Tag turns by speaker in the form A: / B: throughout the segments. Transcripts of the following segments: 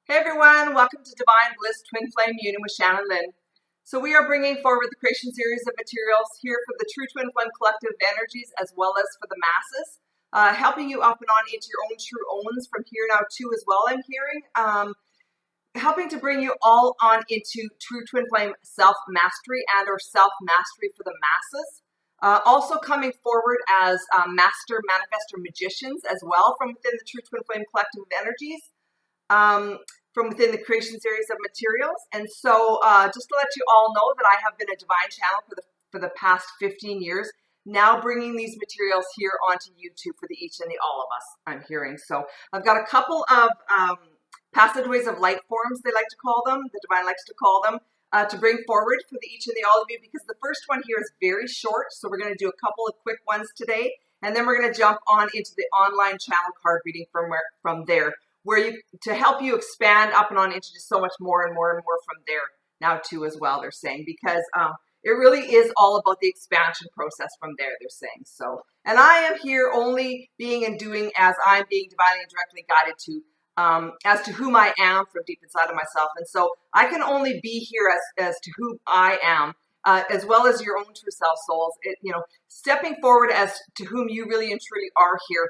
A: Hey everyone, welcome to Divine Bliss Twin Flame Union with Shannon Lynn. So we are bringing forward the creation series of materials here for the True Twin Flame Collective energies as well as for the masses, helping you up and on into your own true owns from here now too as well, I'm hearing. Helping to bring you all on into True Twin Flame self-mastery and or self-mastery for the masses. Also coming forward as master manifestor magicians as well from within the True Twin Flame Collective energies. From within the creation series of materials. And so just to let you all know that I have been a divine channel for the past 15 years, now bringing these materials here onto YouTube for the each and the all of us, I'm hearing. So I've got a couple of passageways of light forms, they like to call them, the divine likes to call them, to bring forward for the each and the all of you, because the first one here is very short. So we're going to do a couple of quick ones today, and then we're going to jump on into the online channel card reading from there, where to help you expand up and on into just so much more and more and more from there now too as well, they're saying, because it really is all about the expansion process from there, they're saying. So, and I am here only being and doing as I'm being divinely and directly guided to, as to whom I am from deep inside of myself. And so I can only be here as to who I am, as well as your own true self souls, stepping forward as to whom you really and truly are here.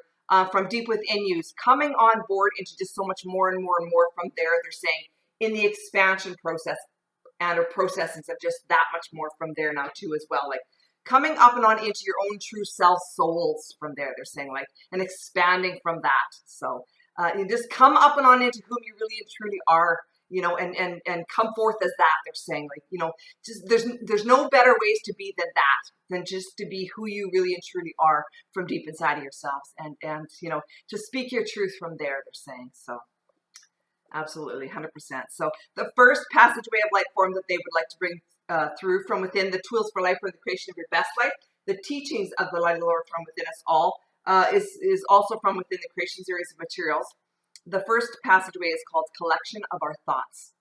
A: From deep within you, coming on board into just so much more and more and more from there, they're saying, in the expansion process and or processings of just that much more from there now too as well, like coming up and on into your own true self souls from there, they're saying, like, and expanding from that. So you just come up and on into whom you really and truly are, and come forth as that, they're saying, like, just there's no better ways to be than that, than just to be who you really and truly are from deep inside of yourselves, and to speak your truth from there, they're saying. So absolutely 100%. So the first passageway of light form that they would like to bring through from within the tools for life for the creation of your best life, the teachings of the light of the Lord from within us all, is also from within the creation series of materials. The first passageway is called Collection of Our Thoughts.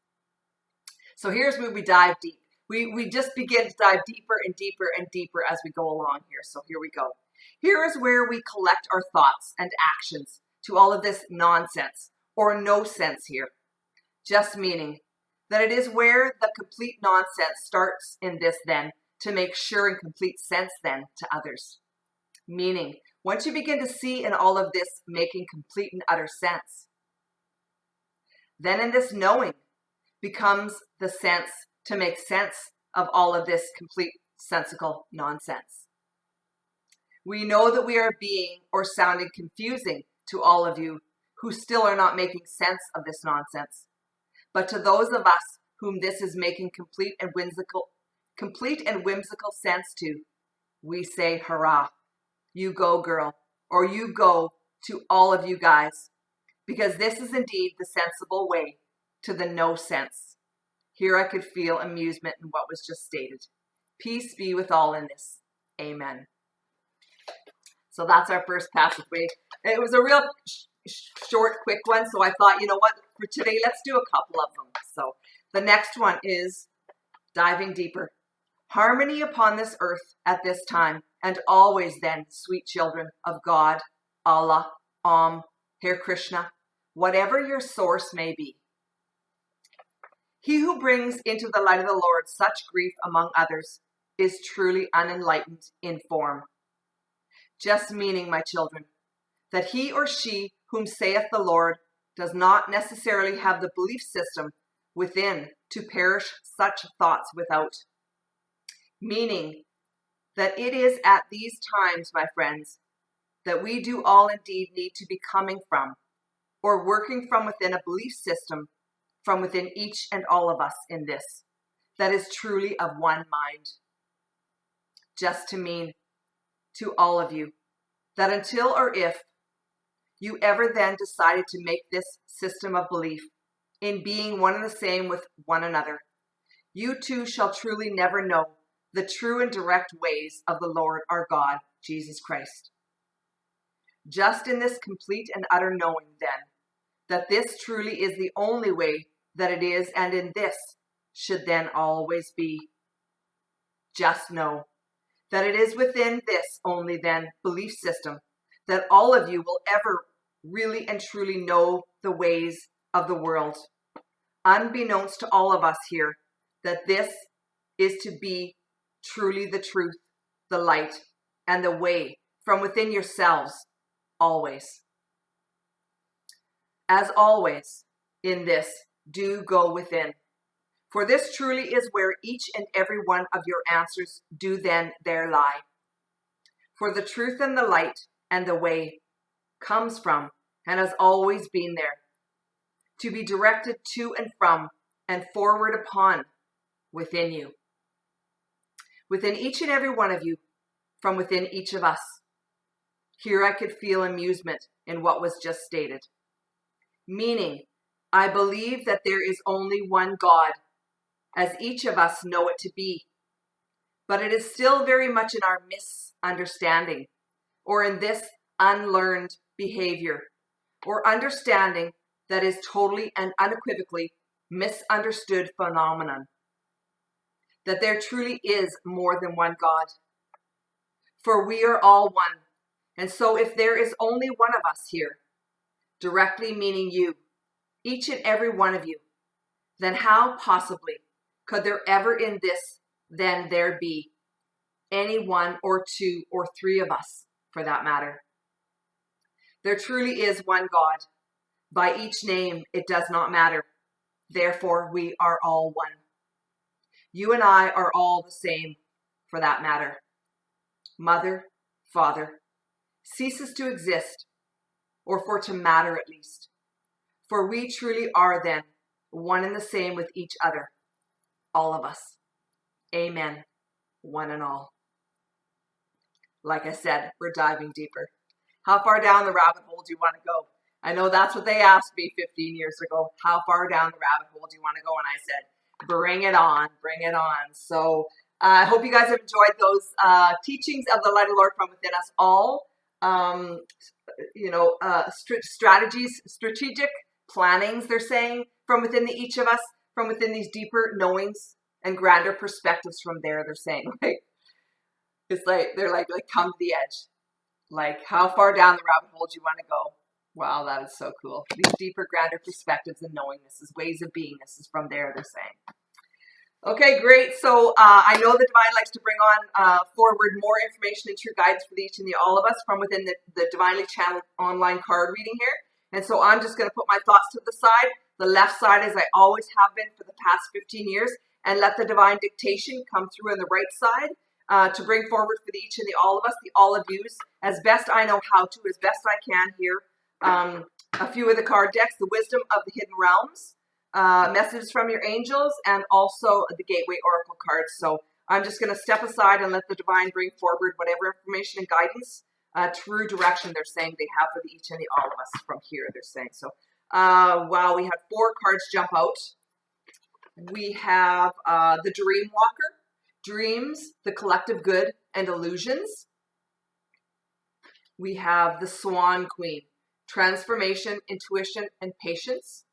A: So here's where we dive deep. We just begin to dive deeper and deeper and deeper as we go along here. So here we go. Here is where we collect our thoughts and actions to all of this nonsense or no sense here. Just meaning that it is where the complete nonsense starts in this then to make sure and complete sense then to others. Meaning, once you begin to see in all of this making complete and utter sense, then in this knowing becomes the sense to make sense of all of this complete sensical nonsense. We know that we are being or sounding confusing to all of you who still are not making sense of this nonsense. But to those of us whom this is making complete and whimsical sense to, we say, hurrah, you go girl, or you go to all of you guys, because this is indeed the sensible way to the no sense. Here I could feel amusement in what was just stated. Peace be with all in this. Amen. So that's our first passageway. It was a real short, quick one, so I thought, you know what, for today, let's do a couple of them. So the next one is diving deeper. Harmony upon this earth at this time, and always then, sweet children of God, Allah, Hare Krishna, whatever your source may be. He who brings into the light of the Lord such grief among others is truly unenlightened in form. Just meaning, my children, that he or she whom saith the Lord does not necessarily have the belief system within to perish such thoughts without. Meaning that it is at these times, my friends, that we do all indeed need to be coming from, or working from within a belief system from within each and all of us in this, that is truly of one mind. Just to mean to all of you that until or if you ever then decided to make this system of belief in being one and the same with one another, you too shall truly never know the true and direct ways of the Lord our God, Jesus Christ. Just in this complete and utter knowing then, that this truly is the only way that it is, and in this should then always be. Just know that it is within this only then belief system that all of you will ever really and truly know the ways of the world unbeknownst to all of us here, that this is to be truly the truth, the light, and the way from within yourselves always. As always, in this, do go within. For this truly is where each and every one of your answers do then there lie. For the truth and the light and the way comes from and has always been there, to be directed to and from and forward upon within you. Within each and every one of you, from within each of us. Here I could feel amusement in what was just stated. Meaning, I believe that there is only one God, as each of us know it to be. But it is still very much in our misunderstanding, or in this unlearned behavior, or understanding that is totally and unequivocally misunderstood phenomenon. That there truly is more than one God. For we are all one. And so if there is only one of us here, directly meaning you, each and every one of you, then how possibly could there ever in this then there be any one or two or three of us, for that matter? There truly is one God. By each name, it does not matter. Therefore, we are all one. You and I are all the same, for that matter. Mother, Father, ceases to exist, or for to matter at least. For we truly are then one and the same with each other, all of us. Amen, one and all. Like I said, we're diving deeper. How far down the rabbit hole do you want to go? I know that's what they asked me 15 years ago. How far down the rabbit hole do you want to go? And I said, bring it on, bring it on. So I hope you guys have enjoyed those teachings of the light of the Lord from within us all. Strategies, strategic plannings, they're saying, from within each of us, from within these deeper knowings and grander perspectives from there, they're saying, like, it's like, they're like come to the edge. Like, how far down the rabbit hole do you want to go? Wow, that is so cool. These deeper, grander perspectives and knowingnesses, ways of being, this is from there, they're saying. Okay, great. So I know the Divine likes to bring on forward more information and true guidance for each and all of us from within the Divinely Channeled online card reading here. And so I'm just going to put my thoughts to the side, the left side as I always have been for the past 15 years, and let the Divine dictation come through on the right side to bring forward for each and all of us, the all of yous, as best I know how to, as best I can here. A few of the card decks, the Wisdom of the Hidden Realms, messages from your angels, and also the Gateway Oracle cards. So I'm just going to step aside and let the Divine bring forward whatever information and guidance, true direction they're saying they have for each and all of us from here, they're saying. So, wow, we had 4 cards jump out. We have the Dream Walker, Dreams, the Collective Good and Illusions. We have the Swan Queen, Transformation, Intuition, and Patience.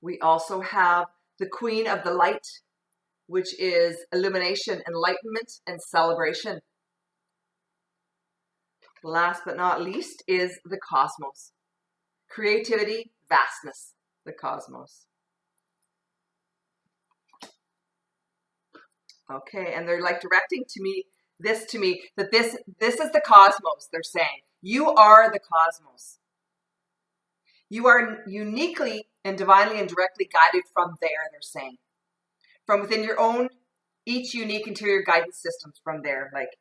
A: We also have the Queen of the Light, which is Illumination, Enlightenment, and Celebration. Last but not least is the Cosmos, Creativity, Vastness, the Cosmos. Okay, and they're like directing to me that this is the cosmos, they're saying. You are the cosmos. You are uniquely and divinely and directly guided from there, they're saying. From within your own, each unique interior guidance systems from there, like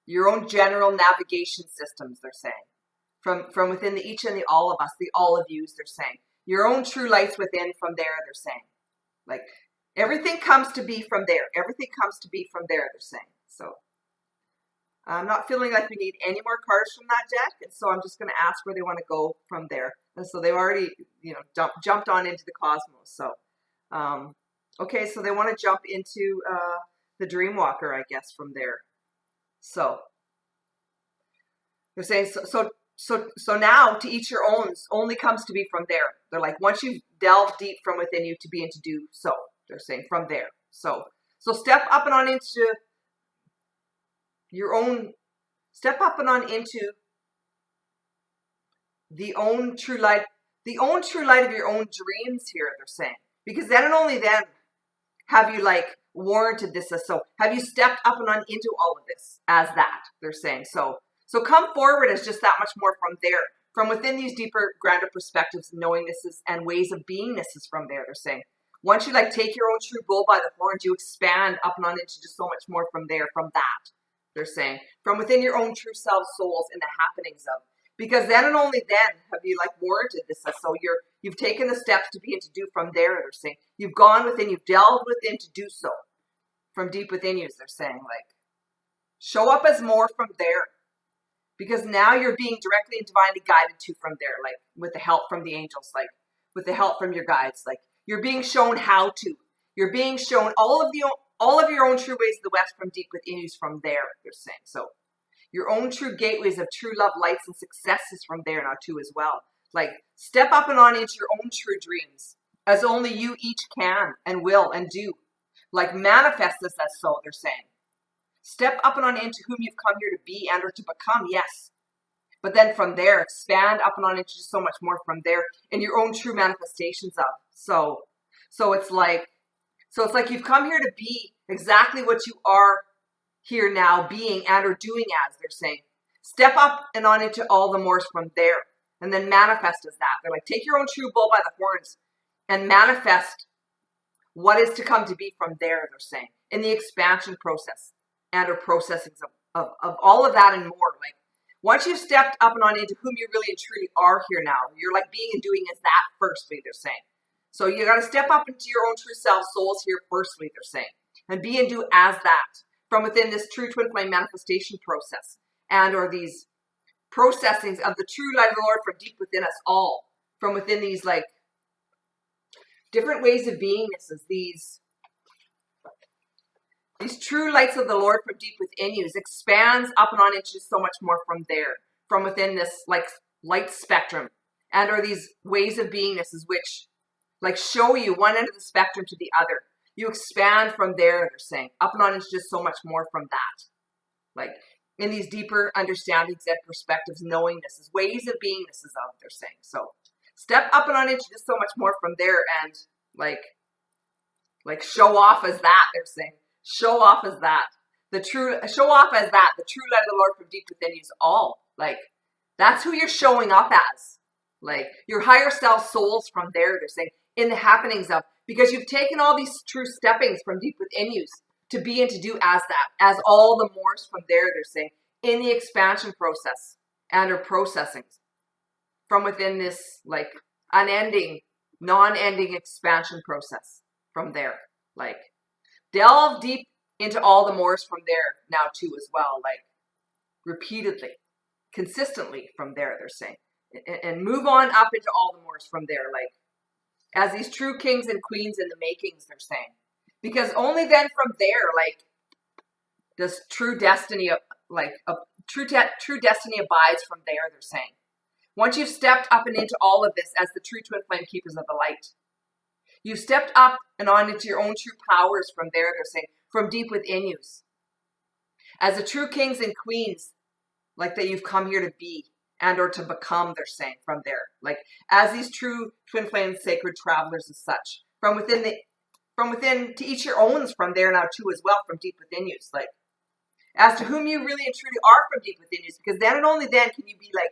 A: your own general navigation systems, they're saying. From within each and all of us, the all of yous, they're saying. Your own true lights within from there, they're saying. Like, everything comes to be from there. Everything comes to be from there, they're saying. So I'm not feeling like we need any more cards from that deck, and so I'm just going to ask where they want to go from there. And so they've already, jumped on into the cosmos. So, okay, so they want to jump into the Dreamwalker, I guess, from there. So they're saying so now to each your own only comes to be from there. They're like, once you've delved deep from within you to be and to do so. They're saying from there. So step up and on into your own, step up and on into the own true light, the own true light of your own dreams here, they're saying. Because then and only then have you like warranted this as so. Have you stepped up and on into all of this as that, they're saying. So come forward as just that much more from there. From within these deeper, grander perspectives, knowingnesses and ways of beingnesses from there, they're saying. Once you like take your own true bull by the horns, you expand up and on into just so much more from there, from that, they're saying. From within your own true self souls in the happenings of. Because then and only then have you like warranted this. So you've taken the steps to be and to do from there, they're saying. You've gone within, you've delved within to do so. From deep within you, they're saying, like, show up as more from there. Because now you're being directly and divinely guided to from there, like with the help from the angels, like with the help from your guides, like you're being shown how to. You're being shown all of your own true ways of the West from deep within you from there, they're saying. So your own true gateways of true love, lights, and successes from there now too as well. Like step up and on into your own true dreams, as only you each can and will and do. Like manifest this as so, they're saying. Step up and on into whom you've come here to be and or to become, yes. But then from there, expand up and on into so much more from there in your own true manifestations of. So it's like you've come here to be exactly what you are here now being and or doing as, they're saying. Step up and on into all the mores from there. And then manifest as that. They're like, take your own true bull by the horns and manifest what is to come to be from there, they're saying. In the expansion process. And or processings of all of that and more. Like once you've stepped up and on into whom you really and truly are here now, you're like being and doing as that firstly, they're saying. So you got to step up into your own true self souls here firstly, they're saying. And be and do as that from within this true twin flame manifestation process. And or these processings of the true light of the Lord from deep within us all. From within these like different ways of beingnesses, these true lights of the Lord from deep within you expands up and on into so much more from there, from within this like light spectrum, and or these ways of beingnesses which like show you one end of the spectrum to the other. You expand from there, they're saying, up and on into just so much more from that. Like in these deeper understandings and perspectives, knowingnesses, ways of beingnesses of, they're saying. So step up and on into just so much more from there and like show off as that, they're saying. Show off as that. Show off as that. The true light of the Lord from deep within you is all. Like, that's who you're showing up as. Like, your higher self souls from there, they're saying, in the happenings of. Because you've taken all these true steppings from deep within you to be and to do as that. As all the mores from there, they're saying, in the expansion process and or processings. From within this, like, unending, non-ending expansion process from there. Like, delve deep into all the mores from there now too as well, like repeatedly, consistently from there, they're saying. And move on up into all the mores from there, like as these true kings and queens in the makings, they're saying. Because only then from there, like, does true destiny, like true destiny abides from there, they're saying. Once you've stepped up and into all of this as the true twin flame keepers of the light, you've stepped up and on into your own true powers from there, they're saying, from deep within you. As the true kings and queens, like that you've come here to be and or to become, they're saying, from there. Like, as these true twin flame sacred travelers as such. From within to each your owns from there now too as well, from deep within you. Like, as to whom you really and truly are from deep within you. Because then and only then can you be like,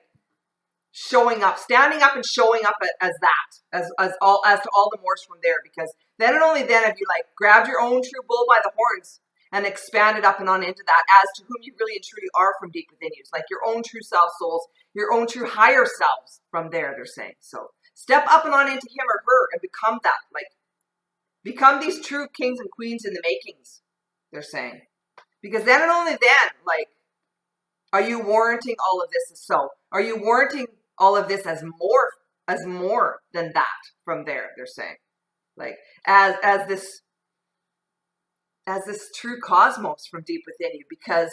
A: showing up, standing up and showing up as that, as to all the mores from there, because then and only then have you like grabbed your own true bull by the horns and expanded up and on into that as to whom you really and truly are from deep within you. It's like your own true self souls, your own true higher selves from there, they're saying. So step up and on into him or her and become that, like become these true kings and queens in the makings, they're saying. Because then and only then, like, are you warranting all of this as so? Are you warranting all of this as more than that from there, they're saying. Like, as this true cosmos from deep within you, because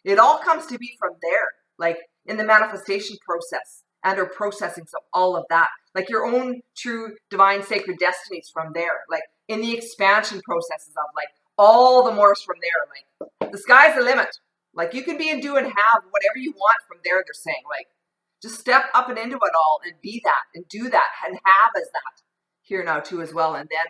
A: it all comes to be from there, like in the manifestation process and or processings of all of that, like your own true divine sacred destinies from there, like in the expansion processes of like all the mores from there, like the sky's the limit. Like you can be and do and have whatever you want from there, they're saying. Like, Just step up and into it all and be that and do that and have as that here now too as well. And then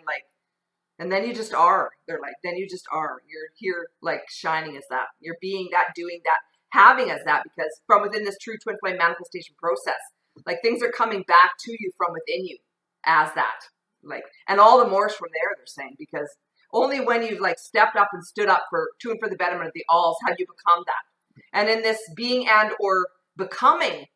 A: and then you just are. They're like, then you just are. You're here like shining as that. You're being that, doing that, having as that, because from within this true twin flame manifestation process, like things are coming back to you from within you as that. Like, and all the more from there, they're saying, because only when you've like stepped up and stood up to and for the betterment of the alls have you become that. And in this being and or becoming,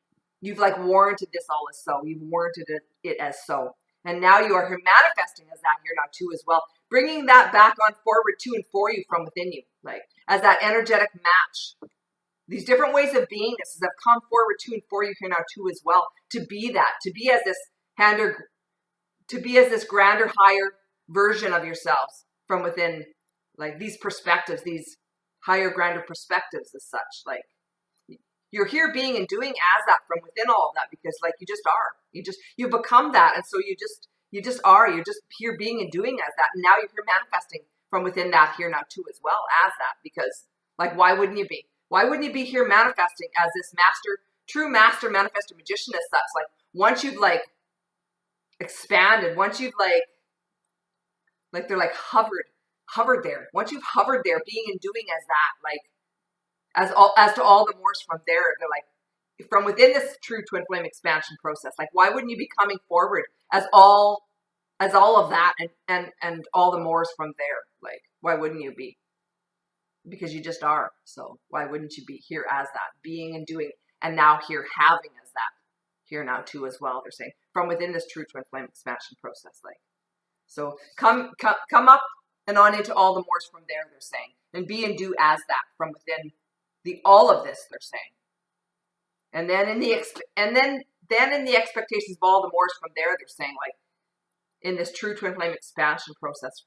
A: you've like warranted this all as so. You've warranted it as so. And now you are here manifesting as that here now too as well. Bringing that back on forward to and for you from within you. Like as that energetic match. These different ways of beingness have come forward to and for you here now too as well. To be that. To be as this grander, higher version of yourselves from within. Like these perspectives. These higher, grander perspectives as such. Like. You're here being and doing as that from within all of that, because like you just are. You become that, and so you just are. You're just here being and doing as that. And now you're here manifesting from within that here now too as well as that, because like why wouldn't you be? Why wouldn't you be here manifesting as this true master manifestor magician as such? Like once you've like expanded, once you've like they're like hovered there. Once you've hovered there, being and doing as that, like as to all the mores from there, they're like from within this true twin flame expansion process. Like why wouldn't you be coming forward as all of that and all the mores from there? Like why wouldn't you be? Because you just are. So why wouldn't you be here as that, being and doing, and now here having as that here now too as well? They're saying from within this true twin flame expansion process. Like so come up and on into all the mores from there. They're saying, and be and do as that from within. All of this, they're saying, and then in the expectations of all the mores from there, they're saying, like in this true twin flame expansion process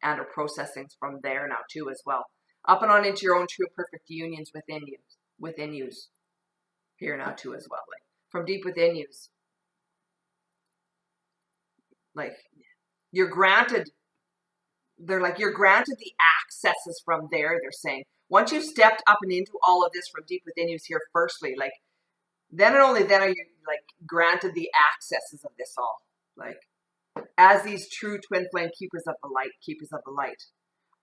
A: and or processings from there now too as well, up and on into your own true perfect unions within yous here now too as well, like from deep within yous, like you're granted. They're like you're granted the accesses from there. They're saying. Once you've stepped up and into all of this from deep within you here, firstly, like, then and only then are you, like, granted the accesses of this all. Like, as these true twin flame keepers of the light,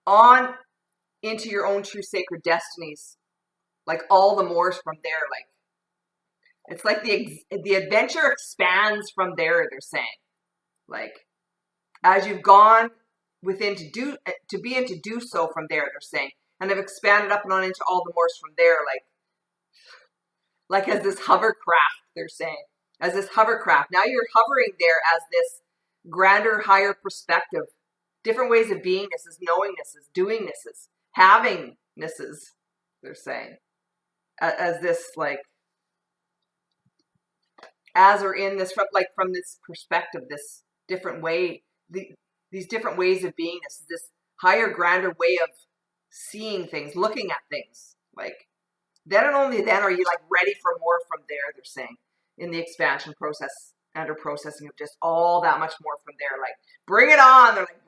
A: on into your own true sacred destinies, like, all the mores from there, like, it's like the adventure expands from there, they're saying. Like, as you've gone within to be and to do so from there, they're saying. And have expanded up and on into all the mores from there, like as this hovercraft, they're saying. As this hovercraft. Now you're hovering there as this grander, higher perspective. Different ways of beingnesses, knowingnesses, doingnesses, havingnesses, they're saying. As this, like, as or in this, from this perspective, this different way, these different ways of beingness, this higher, grander way of seeing things, looking at things, like then and only then are you like ready for more from there, they're saying, in the expansion process and or processing of just all that much more from there. Like bring it on. They're like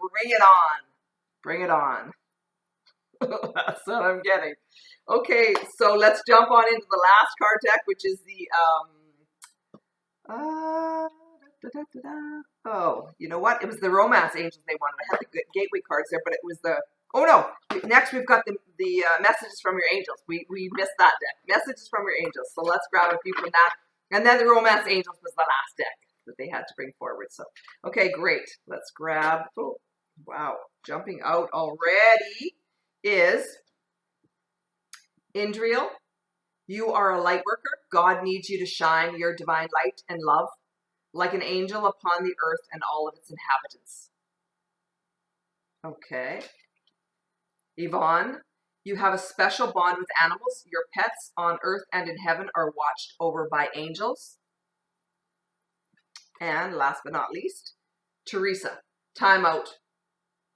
A: bring it on. That's what I'm getting. Okay, so let's jump on into the last card deck, which is the oh, you know what, it was the romance angels they wanted. I had the gateway cards there, but it was the oh no, next we've got the messages from your angels. We missed that deck. Messages from your angels. So let's grab a few from that. And then the romance angels was the last deck that they had to bring forward. So, okay, great. Let's grab, oh, wow. Jumping out already is Indriel. You are a light worker. God needs you to shine your divine light and love like an angel upon the earth and all of its inhabitants. Okay. Yvonne, you have a special bond with animals. Your pets on earth and in heaven are watched over by angels. And last but not least, Teresa, time out.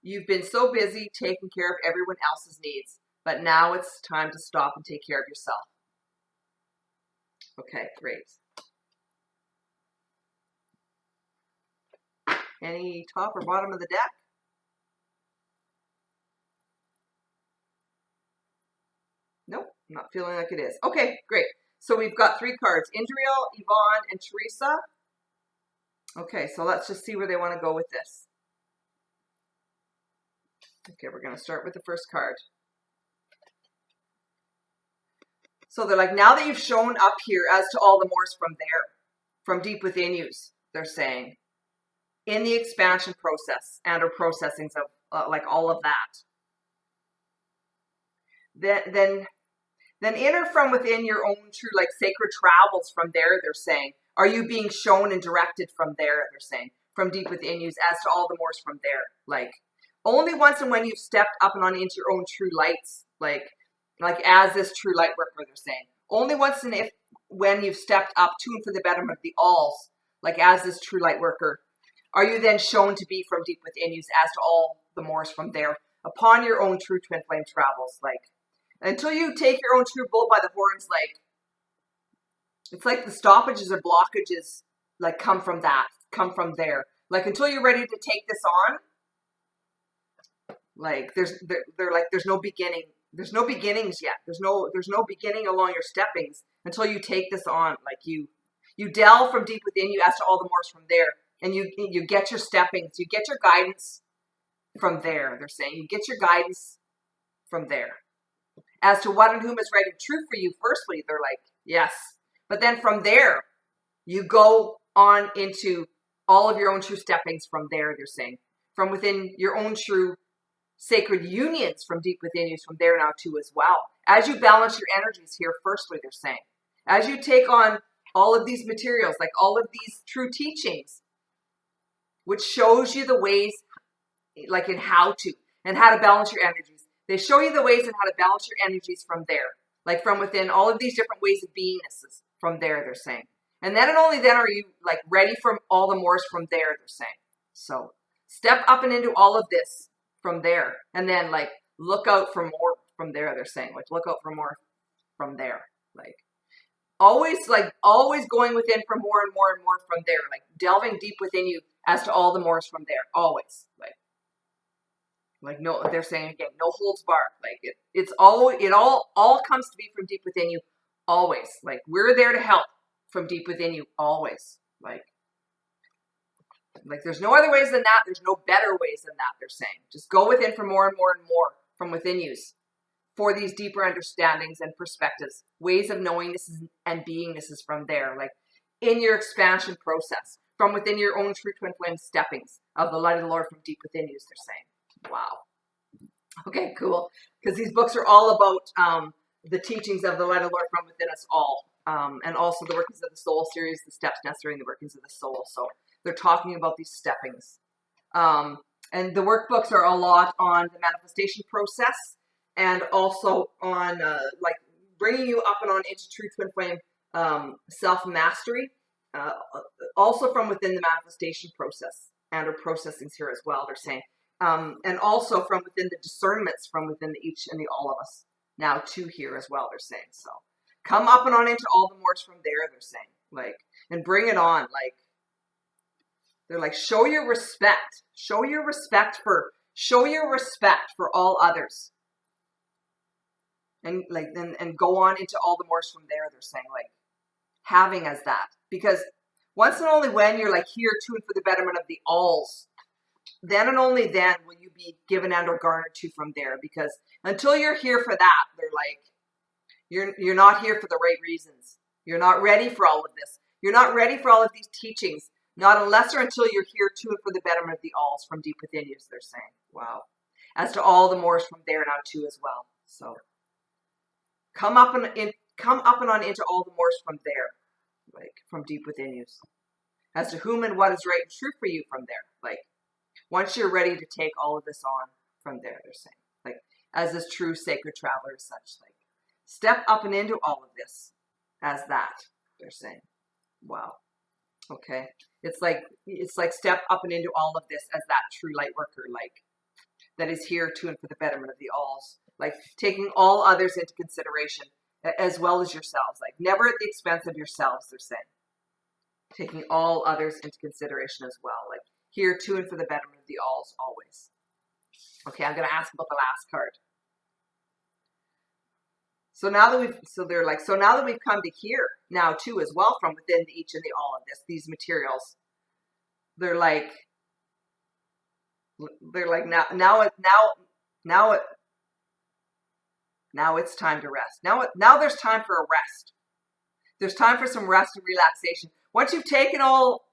A: You've been so busy taking care of everyone else's needs, but now it's time to stop and take care of yourself. Okay, great. Any top or bottom of the deck? Nope, I'm not feeling like it is. Okay, great. So we've got 3 cards, Indriel, Yvonne, and Teresa. Okay, so let's just see where they want to go with this. Okay, we're going to start with the first card. So they're like, now that you've shown up here as to all the mores from there, from deep within you, they're saying, in the expansion process and or processings of like all of that, then enter from within your own true like sacred travels from there, they're saying. Are you being shown and directed from there, they're saying, from deep within you as to all the mores from there. Like, only once and when you've stepped up and on into your own true lights, like as this true light worker, they're saying. Only once and when you've stepped up to and for the betterment of the alls, like as this true light worker, are you then shown to be from deep within you as to all the mores from there, upon your own true twin flame travels, like, until you take your own true bull by the horns, like, it's like the stoppages or blockages, like, come from there. Like, until you're ready to take this on, like, they're like, there's no beginning. There's no beginnings yet. There's no beginning along your steppings until you take this on. Like, you delve from deep within you as to all the mores from there. And you get your steppings. You get your guidance from there, they're saying. You get your guidance from there. As to what and whom is right and true for you, firstly, they're like, yes. But then from there, you go on into all of your own true steppings from there, they're saying. From within your own true sacred unions from deep within you, from there now too as well. As you balance your energies here, firstly, they're saying. As you take on all of these materials, like all of these true teachings, which shows you the ways, like in how to balance your energies. They show you the ways and how to balance your energies from there, like from within all of these different ways of beingnesses from there, they're saying. And then and only then are you like ready from all the mores from there, they're saying. So step up and into all of this from there. And then like look out for more from there, they're saying. Like look out for more from there. Like always going within for more and more and more from there. Like delving deep within you as to all the mores from there. Always. Like no, they're saying again, no holds barred. Like it all comes to be from deep within you, always. Like we're there to help from deep within you, always. Like there's no other ways than that. There's no better ways than that. They're saying, just go within for more and more and more from within you, for these deeper understandings and perspectives, ways of knowing this and being this is from there. Like in your expansion process, from within your own true twin flame steppings of the light of the Lord from deep within you, they're saying. Wow. Okay, cool. Because these books are all about the teachings of the light of the Lord from within us all. And also the workings of the soul series, the steps necessary in the workings of the soul. So they're talking about these steppings. And the workbooks are a lot on the manifestation process and also on like bringing you up and on into true twin flame self-mastery. Also from within the manifestation process and our processings here as well, they're saying. And also from within the discernments from within each and the all of us now too here as well, they're saying. So come up and on into all the mores from there, they're saying. Like, and bring it on. Like, they're like, show your respect. Show your respect for all others. And like, and go on into all the mores from there, they're saying. Like, having as that. Because once and only when you're like here to and for the betterment of the alls, then and only then will you be given and or garnered to from there. Because until you're here for that, they're like, you're not here for the right reasons. You're not ready for all of this. You're not ready for all of these teachings. Not unless or until you're here to and for the betterment of the alls from deep within you, they're saying. Wow. As to all the mores from there now too as well. So come up and on into all the mores from there. Like from deep within you. As to whom and what is right and true for you from there. Like once you're ready to take all of this on from there, they're saying. Like, as this true sacred traveler as such. Like, step up and into all of this as that, they're saying. Wow. Okay. It's like step up and into all of this as that true light worker, like, that is here to and for the betterment of the alls. Like, taking all others into consideration, as well as yourselves. Like, never at the expense of yourselves, they're saying. Taking all others into consideration as well. Like, here to and for the betterment of the alls always. Okay, I'm going to ask about the last card. So now that we've come to here now too as well, from within the each and the all of these materials. They're like now it's time to rest. Now there's time for a rest. There's time for some rest and relaxation. Once you've taken all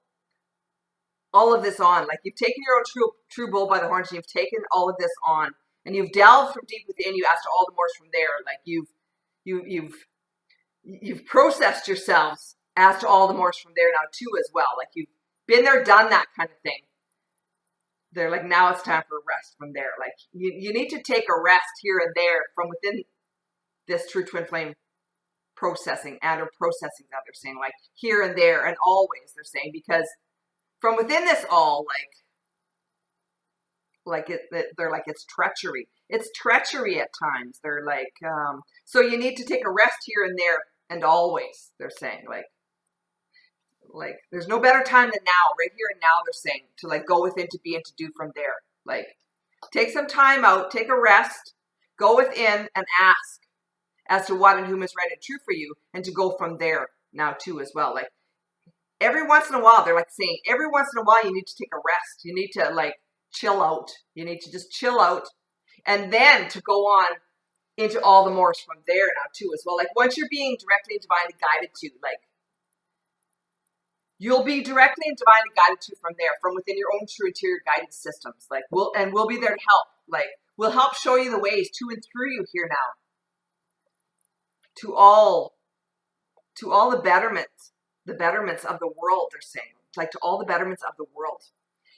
A: of this on, like you've taken your own true bull by the horns, and you've taken all of this on, and you've delved from deep within you as to all the more from there. Like you've processed yourselves as to all the more from there now too as well. Like you've been there, done that kind of thing. They're like, now it's time for a rest from there. Like you need to take a rest here and there from within this true twin flame processing and or processing that they're saying, like here and there and always, they're saying, because from within this all, they're like it's treachery. It's treachery at times. They're like, so you need to take a rest here and there and always, they're saying, like there's no better time than now, right here and now, they're saying, to like go within, to be and to do from there. Like take some time out, take a rest, go within and ask as to what and whom is right and true for you, and to go from there now too as well. Like every once in a while, they're like saying, every once in a while you need to take a rest. You need to like chill out. You need to just chill out, and then to go on into all the more from there now too as well. Like once you're being directly and divinely guided to, like you'll be directly and divinely guided to from there, from within your own true interior guidance systems. Like we'll be there to help. Like we'll help show you the ways to and through you here now. To all the betterments of the world, they're saying, like to all the betterments of the world.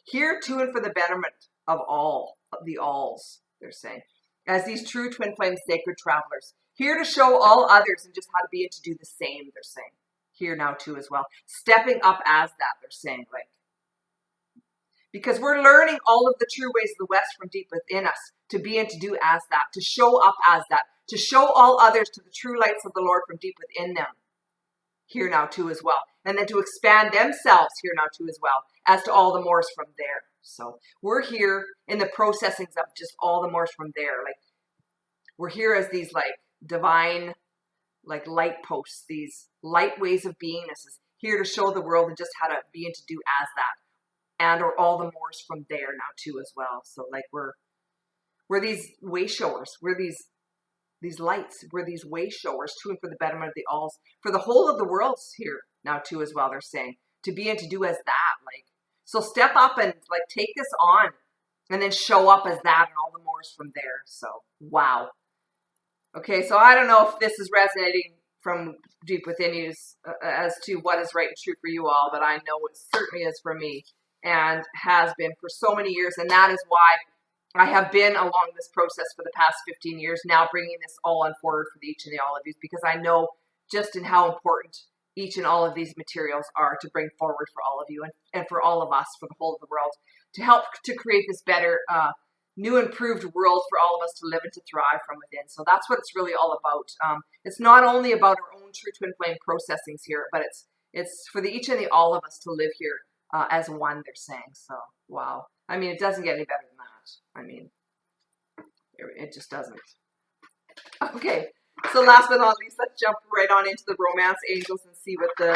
A: Here to and for the betterment of all of the alls, they're saying, as these true twin flame sacred travelers, here to show all others and just how to be and to do the same, they're saying. Here now too as well. Stepping up as that, they're saying, like, because we're learning all of the true ways of the West from deep within us, to be and to do as that, to show up as that, to show all others to the true lights of the Lord from deep within them. Here now too as well. And then to expand themselves here now too as well, as to all the mores from there. So we're here in the processings of just all the mores from there. Like we're here as these like divine, like light posts, these light ways of beingness, is here to show the world and just how to be and to do as that, and or all the mores from there now too as well. So like we're these way showers, we're these lights, we're these way showers to and for the betterment of the alls, for the whole of the world's here now too as well, they're saying, to be and to do as that. Like so step up and like take this on, and then show up as that and all the mores from there. So wow. Okay, so I don't know if this is resonating from deep within you as to what is right and true for you all, but I know it certainly is for me, and has been for so many years. And that is why I have been along this process for the past 15 years now, bringing this all on forward for each and all of these, because I know just in how important each and all of these materials are to bring forward for all of you, and for all of us, for the whole of the world, to help to create this better, new improved world for all of us to live and to thrive from within. So that's what it's really all about. It's not only about our own true twin flame processings here, but it's for the each and the all of us to live here as one, they're saying. So wow. I mean, it doesn't get any better than that. I mean, it just doesn't. Okay, so last but not least, let's jump right on into the romance angels and see what our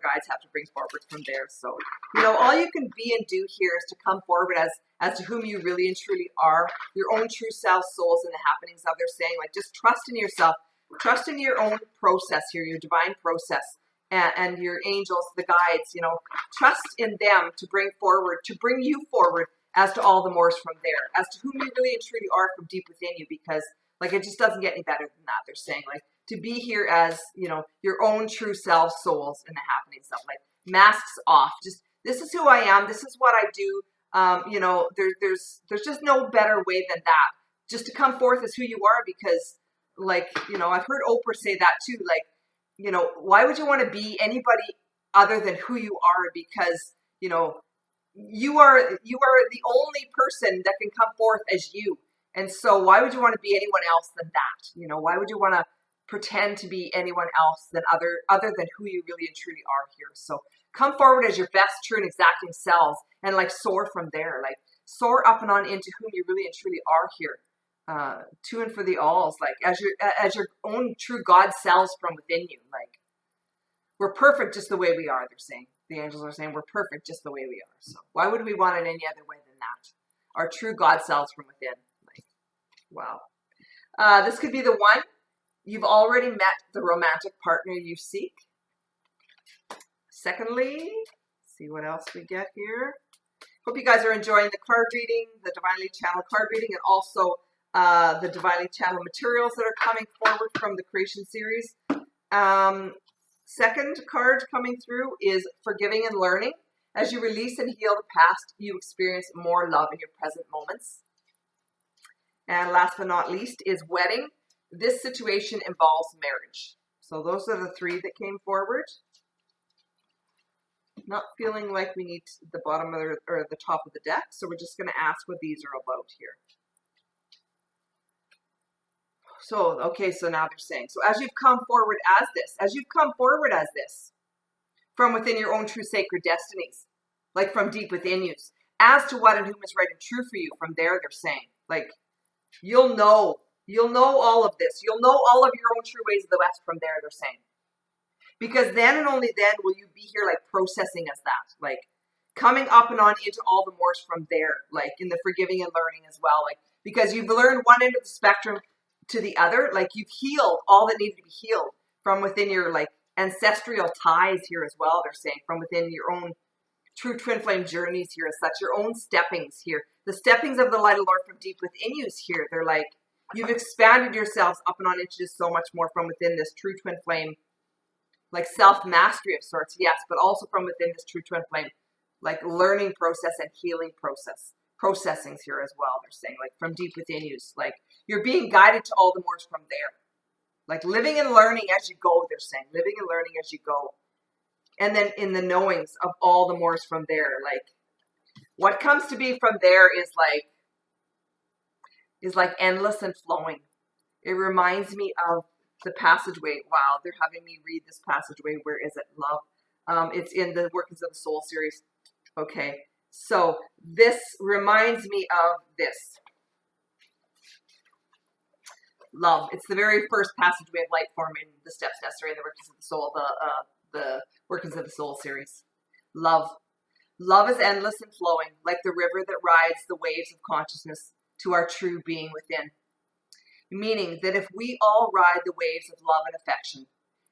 A: guides have to bring forward from there. So, all you can be and do here is to come forward as to whom you really and truly are, your own true self, souls, and the happenings of their saying. Like, just trust in yourself, trust in your own process here, your divine process, and your angels, the guides. Trust in them to bring you forward as to all the mores from there, as to whom you really and truly are from deep within you, because like it just doesn't get any better than that. They're saying, like, to be here as, your own true self, souls, and the happenings of, like, masks off. Just, this is who I am. This is what I do. There's just no better way than that. Just to come forth as who you are, because, like, I've heard Oprah say that too. Like, why would you want to be anybody other than who you are? Because, you are the only person that can come forth as you. And so why would you want to be anyone else than that? Why would you want to pretend to be anyone else than other than who you really and truly are here? So come forward as your best, true, and exacting selves, and like soar from there. Like soar up and on into whom you really and truly are here. to and for the alls, like as your own true God selves from within you. Like, we're perfect just the way we are, they're saying. The angels are saying we're perfect just the way we are. So why would we want it any other way than that? Our true God selves from within. Like, wow. This could be the one. You've already met the romantic partner you seek. Secondly, see what else we get here. Hope you guys are enjoying the card reading, the Divinely Channeled card reading, and also the Divinely Channeled materials that are coming forward from the Creation series. Second card coming through is Forgiving and Learning. As you release and heal the past, you experience more love in your present moments. And last but not least is Wedding. This situation involves marriage. So those are the three that came forward. Not feeling like we need the bottom of or the top of the deck, so we're just going to ask what these are about here. So, okay, so now they're saying, so as you've come forward as this, from within your own true sacred destinies, like from deep within you, as to what and whom is right and true for you, from there they're saying, like, you'll know all of this. You'll know all of your own true ways of the West from there, they're saying. Because then and only then will you be here, like, processing as that, like, coming up and on into all the mores from there, like, in the Forgiving and Learning as well, like, because you've learned one end of the spectrum to the other, like, you've healed all that needed to be healed from within your, like, ancestral ties here as well, they're saying, from within your own true twin flame journeys here as such, your own steppings here, the steppings of the light of the Lord from deep within you here, they're like, you've expanded yourselves up and on into just so much more from within this true twin flame, like self-mastery of sorts, yes, but also from within this true twin flame, like learning process and healing processings here as well, they're saying, like from deep within you, like you're being guided to all the mores from there, like living and learning as you go, they're saying, living and learning as you go, and then in the knowings of all the mores from there, like what comes to be from there is like endless and flowing. It reminds me of the passageway. Wow, they're having me read this passageway. Where is it? Love. It's in the Workings of the Soul series. Okay, so this reminds me of this. Love. It's the very first passageway of light form in the steps necessary in the Workings of the Soul, the Workings of the Soul series. Love. Love is endless and flowing, like the river that rides the waves of consciousness to our true being within. Meaning that if we all ride the waves of love and affection,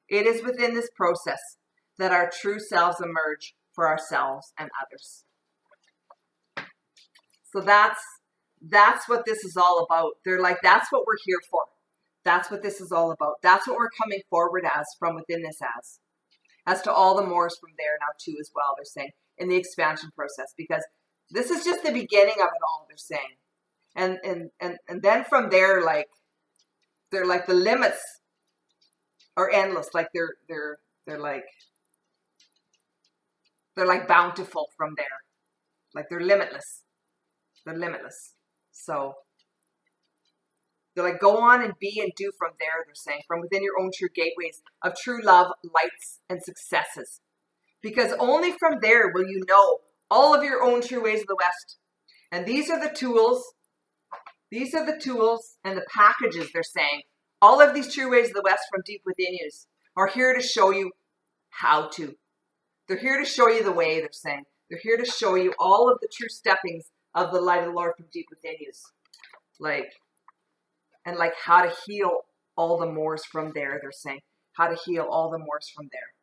A: it is within this process that our true selves emerge for ourselves and others. So that's what this is all about. They're like, that's what we're here for. That's what this is all about. That's what we're coming forward as from within this as to all the mores from there now too as well, they're saying, in the expansion process, because this is just the beginning of it all, they're saying. And then from there, like, they're like the limits are endless. Like they're like bountiful from there. Like they're limitless. They're limitless. So they're like, go on and be and do from there, they're saying, from within your own true gateways of true love, lights, and successes. Because only from there will you know all of your own true ways of the West. And these are the tools. These are the tools and the packages, they're saying. All of these true ways of the West from deep within you are here to show you how to. They're here to show you the way, they're saying. They're here to show you all of the true steppings of the light of the Lord from deep within you. Like how to heal all the mores from there, they're saying. How to heal all the mores from there.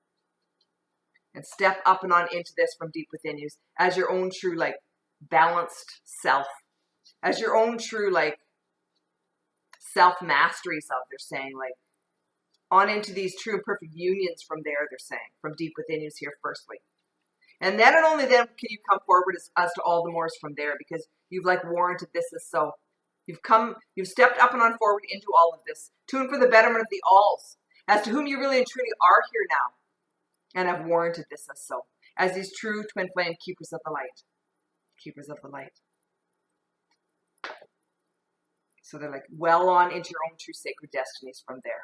A: And step up and on into this from deep within you as your own true, like, balanced self. As your own true, like, self-mastery self, they're saying, like, on into these true and perfect unions from there, they're saying, from deep within you here firstly. And then and only then can you come forward as to all the mores from there, because you've, like, warranted this as so. You've stepped up and on forward into all of this, to and for the betterment of the alls, as to whom you really and truly are here now, and have warranted this as so, as these true twin flame keepers of the light. Keepers of the light. So they're like, well on into your own true sacred destinies from there.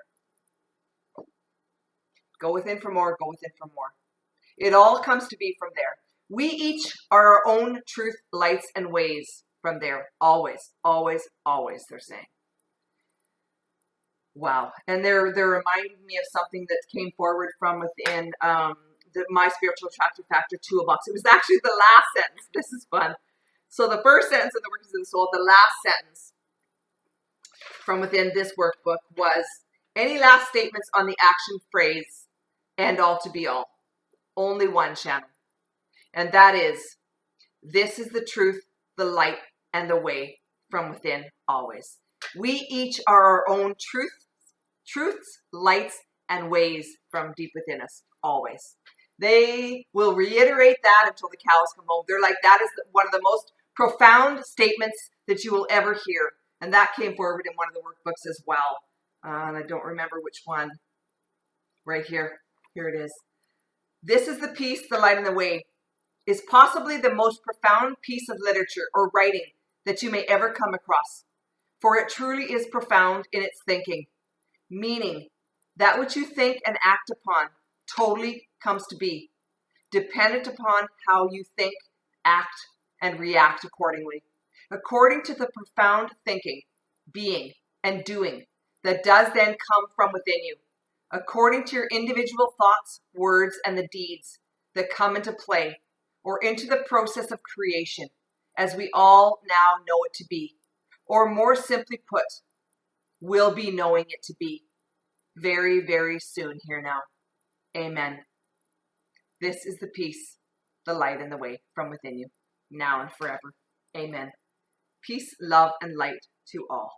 A: Go within for more, go within for more. It all comes to be from there. We each are our own truth, lights, and ways from there. Always, always, always, they're saying. Wow. And they're reminding me of something that came forward from within My Spiritual Attractive Factor Toolbox. It was actually the last sentence. This is fun. So the first sentence in the Workings of the Soul, the last sentence from within this workbook was, any last statements on the action phrase, end all to be all? Only one, Shannon. And that is, this is the truth, the light, and the way from within always. We each are our own truths, lights, and ways from deep within us always. They will reiterate that until the cows come home. They're like, that is one of the most profound statements that you will ever hear. And that came forward in one of the workbooks as well. And I don't remember which one. Right here. Here it is. This is the peace, the light, and the way is possibly the most profound piece of literature or writing that you may ever come across. For it truly is profound in its thinking, meaning that which you think and act upon totally comes to be, dependent upon how you think, act, and react accordingly. According to the profound thinking, being, and doing that does then come from within you, according to your individual thoughts, words, and the deeds that come into play, or into the process of creation, as we all now know it to be, or more simply put, will be knowing it to be very, very soon here now. Amen. This is the peace, the light, and the way from within you, now and forever. Amen. Peace, love, and light to all.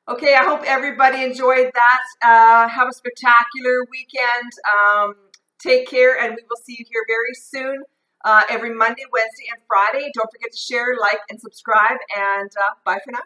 A: Okay, I hope everybody enjoyed that. Have a spectacular weekend. Take care, and we will see you here very soon, every Monday, Wednesday, and Friday. Don't forget to share, like, and subscribe, and bye for now.